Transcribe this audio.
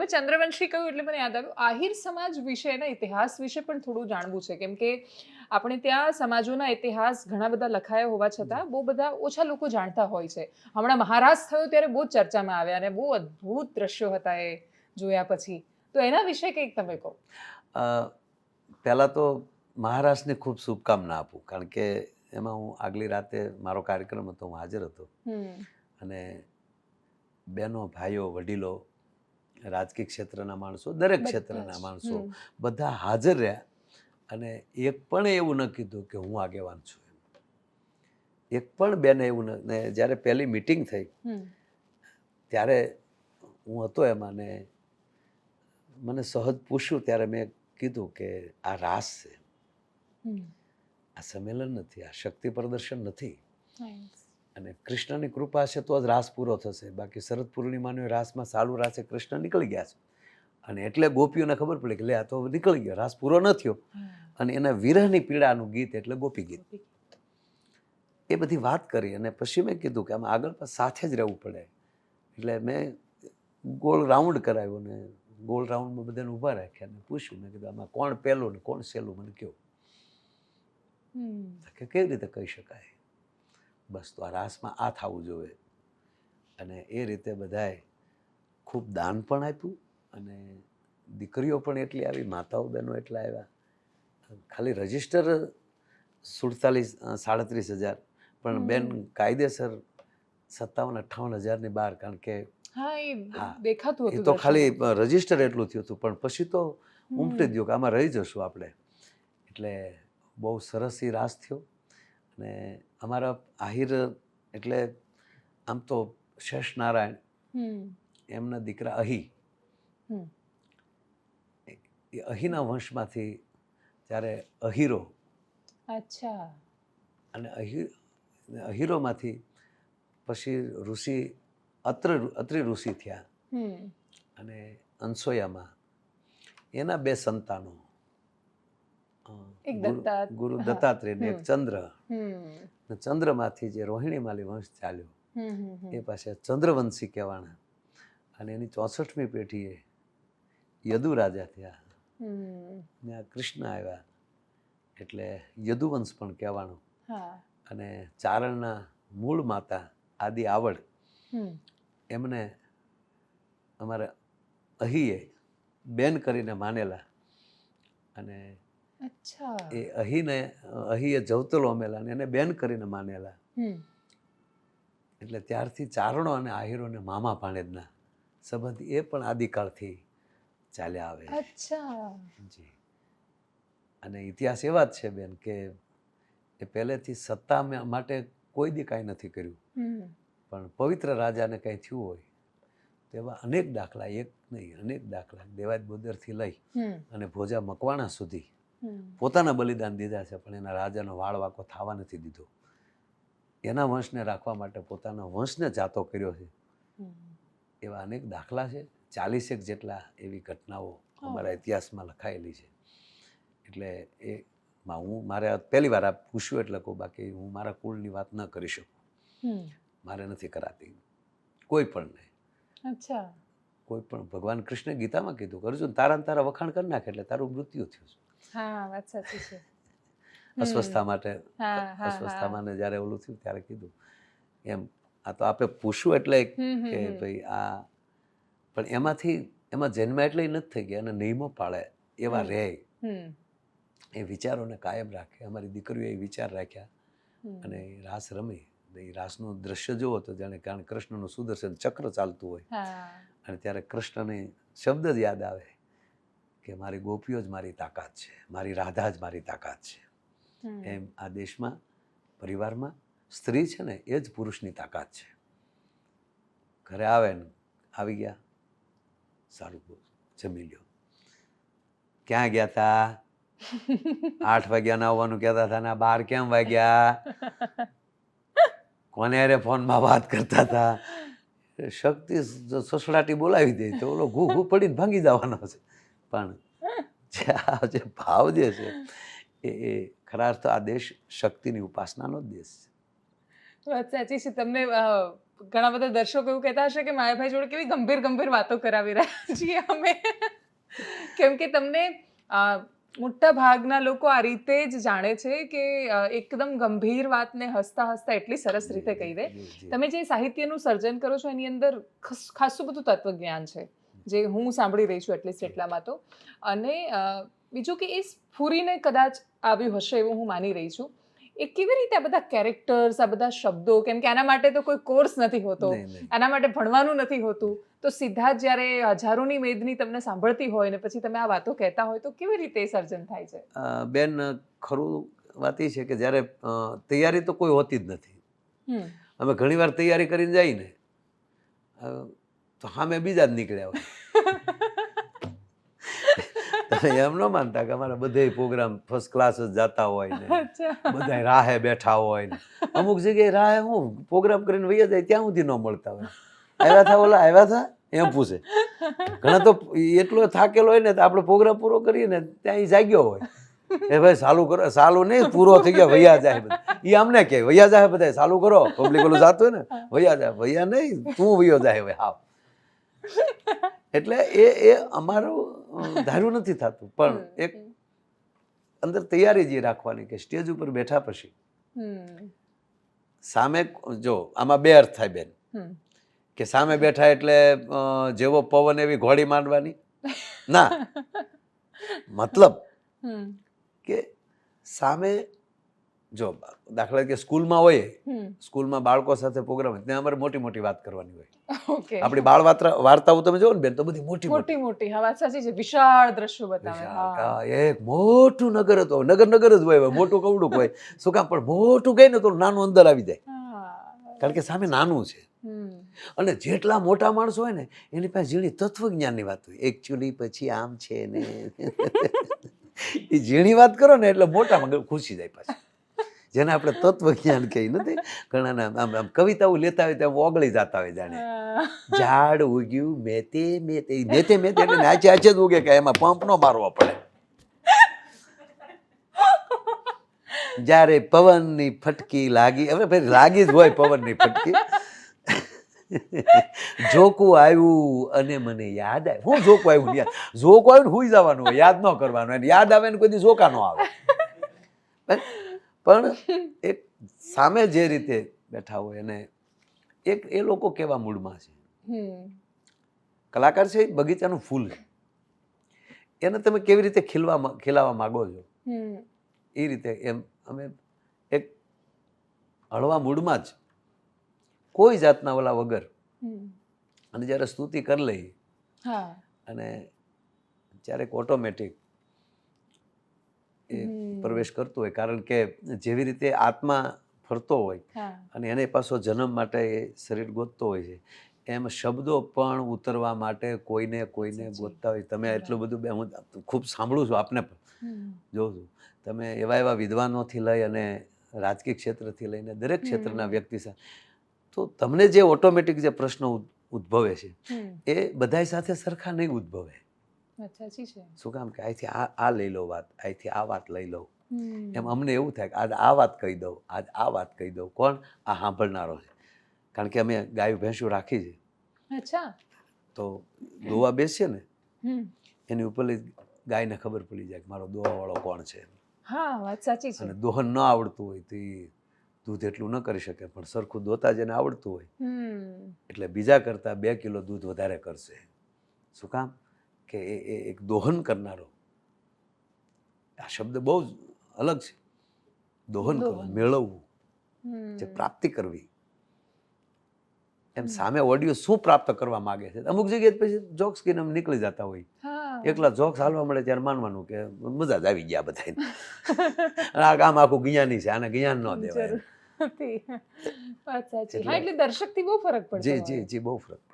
તમે ચંદ્રવંશી કહ્યું એટલે મને યાદ આવ્યું, આહિર સમાજ વિશેના ઇતિહાસ વિશે પણ થોડું જાણવું છે, કેમ કે આપણે ત્યાં સમાજોના ઇતિહાસ ઘણા બધા લખાયા હોવા છતાં બહુ બધા ઓછા લોકો જાણતા હોય છે. હમણાં મહારાષ્ટ્ર થયો ત્યારે બહુ જ ચર્ચામાં આવ્યા અને બહુ અદ્ભુત દ્રશ્યો હતા એ જોયા પછી. તો એના વિશે કંઈક તમે કહો. પહેલાં તો મહારાષ્ટ્રને ખૂબ શુભકામના આપું, કારણ કે એમાં હું આગલી રાતે મારો કાર્યક્રમ હતો, હું હાજર હતો. અને બહેનો, ભાઈઓ, વડીલો, રાજકીય ક્ષેત્રના માણસો, દરેક ક્ષેત્રના માણસો બધા હાજર રહ્યા. અને એક પણ એવું ન કીધું કે હું આગેવાન છું. એક પણ બેને એવું ને જ્યારે પહેલી મિટિંગ થઈ ત્યારે હું હતો એમાં, ને મને સહજ પૂછ્યું ત્યારે મેં કીધું કે આ રાસ છે, આ સંમેલન નથી, આ શક્તિ પ્રદર્શન નથી. અને કૃષ્ણની કૃપા છે તો જ રાસ પૂરો થશે, બાકી શરદ પૂર્ણિમાનો રાસમાં ચાલુ રાસે કૃષ્ણ નીકળી ગયા છે. અને એટલે ગોપીઓને ખબર પડી કે લે આ તો નીકળી ગયો, રાસ પૂરો ન થયો. અને એના વિરહની પીડાનું ગીત એટલે ગોપી ગીત. એ બધી વાત કરી અને પછી મેં કીધું કે આમાં આગળ સાથે જ રહેવું પડે. એટલે મેં ગોળ રાઉન્ડ કરાવ્યો ને ગોળ રાઉન્ડમાં બધાને ઊભા રાખ્યા અને પૂછ્યું, મેં કીધું આમાં કોણ પહેલું ને કોણ સહેલું મને કહો. કે કેવી રીતે કહી શકાય, બસ તો આ રાસમાં આ થવું જોઈએ. અને એ રીતે બધાએ ખૂબ દાન પણ આપ્યું અને દીકરીઓ પણ એટલી આવી, માતાઓ બહેનો એટલા આવ્યા. ખાલી રજિસ્ટર 37,000 પણ બેન કાયદેસર 57,000-58,000ની બહાર, કારણ કે દેખાતું એ તો ખાલી રજિસ્ટર એટલું થયું હતું, પણ પછી તો ઉમટી ગયું કે આમાં રહી જશું આપણે. એટલે બહુ સરસ એ રાસ થયો. અને અમારા આહિર એટલે આમ તો શેષ નારાયણ, એમના દીકરા અહી, એ અહીના વંશમાંથી ત્યારે અહીરો, અને અહીરોમાંથી પછી ઋષિ અત્રિ ઋષિ થયા. અને અંસોયામાં એના 2 સંતાનો, ગુરુ દત્તાત્રેય ને એક ચંદ્ર. ચંદ્રમાંથી જે રોહિણીમાલી વંશ ચાલ્યો એ પાસે ચંદ્રવંશી કહેવાના. અને એની 64મી પેઢીએ યદુ રાજા થયા. ત્યાં કૃષ્ણ આવ્યા એટલે યદુવંશ પણ કહેવાનું. અને ચારણના મૂળ માતા આદિ આવડ, એમને અમારા અહીએ બેન કરીને માનેલા. અને એ અહીએ જવતલો અમેલા એને બેન કરીને માનેલા. એટલે ત્યારથી ચારણો અને આહિરોને મામા ભાણેજના સંબંધ એ પણ આદિકાળથી ચાલ્યા આવે. જી. અને ઇતિહાસ એવા જ છે બેન કે એ પહેલેથી સત્તા માટે કોઈ દી કાંઈ નથી કર્યું, પણ પવિત્ર રાજાને કંઈ થયું હોય તો એવા અનેક દાખલા, એક નહીં અનેક દાખલા, દેવાજ બોદરથી લઈ અને ભોજા મકવાણા સુધી પોતાના બલિદાન દીધા છે, પણ એના રાજાનો વાળ વાંકો થવા નથી દીધો. એના વંશને રાખવા માટે પોતાના વંશને જાતો કર્યો છે. એવા અનેક દાખલા છે. 40 જેટલા એવી ઘટનાઓ અમારા ઇતિહાસમાં લખાયેલી છે. એટલે હું મારે પહેલી વાર આ પૂછ્યું એટલે કહું, બાકી હું મારા કુળની વાત ન કરી શકું, મારે નથી કરાતી કોઈ પણ નહીં. કોઈ પણ ભગવાન કૃષ્ણ ગીતામાં કીધું, અર્જુન તારા વખાણ કરી નાખે એટલે તારું મૃત્યુ થયું. અસ્વસ્થતા માટે, અસ્વસ્થતામાં જ્યારે ઓલું થયું ત્યારે કીધું એમ. આ તો આપણે પૂછ્યું એટલે કે ભાઈ આ, પણ એમાં જન્મ એટલે નથી થઈ ગયા અને નિયમો પાળે એવા રહે, એ વિચારોને કાયમ રાખે. અમારી દીકરીઓ એ વિચાર રાખ્યા અને રાસ રમી. એ રાસનું દ્રશ્ય જુઓ તો જાણે કારણ કૃષ્ણનું સુદર્શન ચક્ર ચાલતું હોય. અને ત્યારે કૃષ્ણની શબ્દ જ યાદ આવે કે મારી ગોપીઓ જ મારી તાકાત છે, મારી રાધા જ મારી તાકાત છે. એમ આ દેશમાં, પરિવારમાં સ્ત્રી છે ને એ જ પુરુષની તાકાત છે. ઘરે આવે ને આવી ગયા, સારું જમી લ્યો, ક્યાં ગયા તા, 8 વાગ્યાના આવવાનું કહેતા હતા ને 12 કેમ વાગ્યા, કોને અરે ફોનમાં વાત કરતા હતા. શક્તિ સસડાટી બોલાવી દે તો ઓલો ઘૂ પડીને ભાંગી જવાનો છે. પણ જે ભાવ જે છે એ ખરા અર્થ આ દેશ શક્તિની ઉપાસનાનો જ દેશ છે. વાત સાચી છે. તમને ઘણા બધા દર્શકો એવું કહેતા હશે કે માયાભાઈ જોડે કેવી ગંભીર ગંભીર વાતો કરાવી રહ્યા છીએ અમે, કેમ કે તમને મોટા ભાગના લોકો આ રીતે જ જાણે છે કે એકદમ ગંભીર વાતને હસતા હસતા એટલી સરસ રીતે કહી દે. તમે જે સાહિત્યનું સર્જન કરો છો એની અંદર ખાસું બધું તત્વજ્ઞાન છે, જે હું સાંભળી રહી છું એટલીસ્ટ એટલામાં તો. અને બીજું કે એ સ્ફૂરીને કદાચ આવ્યું હશે એવું હું માની રહી છું. એ કેવી રીતે આ બધા કેરેક્ટર્સ, આ બધા શબ્દો, કેમ કે આના માટે તો કોઈ કોર્સ નથી હોતો, આના માટે ભણવાનું નથી હોતું, તો સીધા જ જ્યારે હજારોની મેદની તમને સાંભળતી હોય ને પછી તમે આ વાતો કહેતા હોય તો કેવી રીતે સર્જન થાય છે? બેન, ખરું વાત એ છે કે જ્યારે તૈયારી તો કોઈ હોતી જ નથી. અમે ઘણીવાર તૈયારી કરીને જઈએ ને તો સામે બીજા જ નીકળ્યા હોય. તમે એમ ન માનતા કે અમારા બધે પ્રોગ્રામ ફર્સ્ટ ક્લાસ જ જતા હોય ને બધા રાહે બેઠા હોય ને અમુક જગ્યાએ રાહે હું પ્રોગ્રામ કરીને વૈયા જાય ત્યાં સુધી ન મળતા હોય. આવ્યા થા ઓલા આવ્યા થા એમ પૂછે. ઘણા તો એટલો થાકેલો હોય ને તો આપણે પ્રોગ્રામ પૂરો કરીએ ને ત્યાં જાગ્યો હોય, એ ભાઈ ચાલુ કરો, ચાલુ નહીં, પૂરો થઈ ગયા વૈયા જાય બધા. એ અમને કહે વૈયા જાય બધા, ચાલુ કરો. પબ્લિક ઓલું જાતું હોય ને વૈયા જાય, વૈયા નહીં તું વૈયો જાય હવે હાવ. એટલે એ અમારું ધાર્યું નથી થતું, પણ એક અંદર તૈયારી જે રાખવાની કે સ્ટેજ ઉપર બેઠા પછી સામે જો આમાં બે અર્થ થાય બેન, કે સામે બેઠા એટલે જેવો પવન એવી ઘોડી માંડવાની ના, મતલબ કે સામે જો દાખલા કે સ્કૂલમાં હોય, સ્કૂલમાં બાળકો સાથે પ્રોગ્રામ હોય ત્યાં અમારે મોટી મોટી વાત કરવાની હોય. આપણી બાળ વાર્તાઓ તમે જોવો ને બેન તો બધી મોટી મોટી વાત સાચી છે, વિશાળ દ્રશ્યો બતાવે. એક મોટું નગર હતું, નગર જ હોય, મોટું કવડું હોય. શું કામ? પણ મોટું ગઈ ને તો નાનું અંદર આવી જાય, કારણ કે સામે નાનું છે. અને જેટલા મોટા માણસો હોય ને એની પાસે ઝીણી તત્વજ્ઞાનની વાત હોય. એકચ્યુઅલી પછી આમ છે ને એ ઝીણી વાત કરો ને એટલે મોટામાં ખુશી જાય પાછી, જેને આપણે તત્વજ્ઞાન કહી નથી. ઘણા આમ આમ કવિતાઓ લેતા હોય ત્યાં ઓગળી જતા હોય, જાણે ઝાડ ઉગ્યું મેતે મેતે મેતે મેતે એટલે નાચે આચે જ ઉગે, કે એમાં પંપ નો મારવો પડે. જ્યારે પવનની ફટકી લાગી, હવે ભાઈ લાગી જ હોય પવનની ફટકી. જોકું આવ્યું અને મને યાદ આવ્યું. હું જોકું આવ્યું યાદ, જોકું આવ્યું ને હુઈ જવાનું હોય, યાદ ન કરવાનું. અને યાદ આવે ને કોઈ દી જોકા ન આવે. પણ એક સામે જે રીતે બેઠા હોય અને એક એ લોકો કેવા મૂડમાં છે. કલાકાર છે બગીચાનું ફૂલ છે, એને તમે કેવી રીતે ખીલાવા માગો છો એ રીતે એમ અમે એક હળવા મૂડમાં જ કોઈ જાતના ઓલા વગર અને જ્યારે સ્તુતિ કરી લઈ અને ક્યારેક ઓટોમેટિક એ પ્રવેશ કરતો હોય, કારણ કે જેવી રીતે આત્મા ફરતો હોય અને એને પાછો જન્મ માટે એ શરીર ગોતતો હોય છે, એમ શબ્દો પણ ઉતરવા માટે કોઈને ગોતતા હોય. તમે એટલું બધું, હું ખૂબ સાંભળું છું, આપને પણ જોઉં છું, તમે એવા વિદ્વાનોથી લઈ અને રાજકીય ક્ષેત્રથી લઈને દરેક ક્ષેત્રના વ્યક્તિ સાથે, તો તમને જે ઓટોમેટિક જે પ્રશ્નો ઉદ્ભવે છે એ બધા સાથે સરખા નહીં ઉદ્ભવે. શું કામ? કે અહીંથી આ લઈ લો વાત, અહીંથી આ વાત લઈ લો. એમ અમને એવું થાય કે આજ આ વાત કહી દઉં, આજ આ વાત કહી દઉં. કોણ? આ સાંભળનારો છે. કારણ કે અમે ગાયું ભેંસું રાખી છે, તો દોવા બેસીએ ને એની ઉપરથી ગાયને ખબર પડી જાય કે મારો દોવાવાળો કોણ છે. અને દોહન ન આવડતું હોય તો એ દૂધ એટલું ન કરી શકે, પણ સરખું દોતા જેને આવડતું હોય એટલે બીજા કરતાં 2 કિલો દૂધ વધારે કરશે. શું કામ? કે એ એક દોહન કરનારો. આ શબ્દ બહુ જ અલગ છે. દોહન કરવું, મેળવવું, જે પ્રાપ્તિ કરવી. એમ સામે ઓડિયો શું પ્રાપ્ત કરવા માંગે છે. અમુક જગ્યાએ પછી જોક્સ કહીને નીકળી જતા હોય, એકલા જોક્સ હાલવા મળે ત્યારે માનવાનું કે મજા જ આવી ગયા બધાને. આ કામ આખું જ્ઞાની છે, આને જ્ઞાન ન દેવાય. એટલે દર્શકથી બહુ ફરક પડે. જી બહુ ફરક.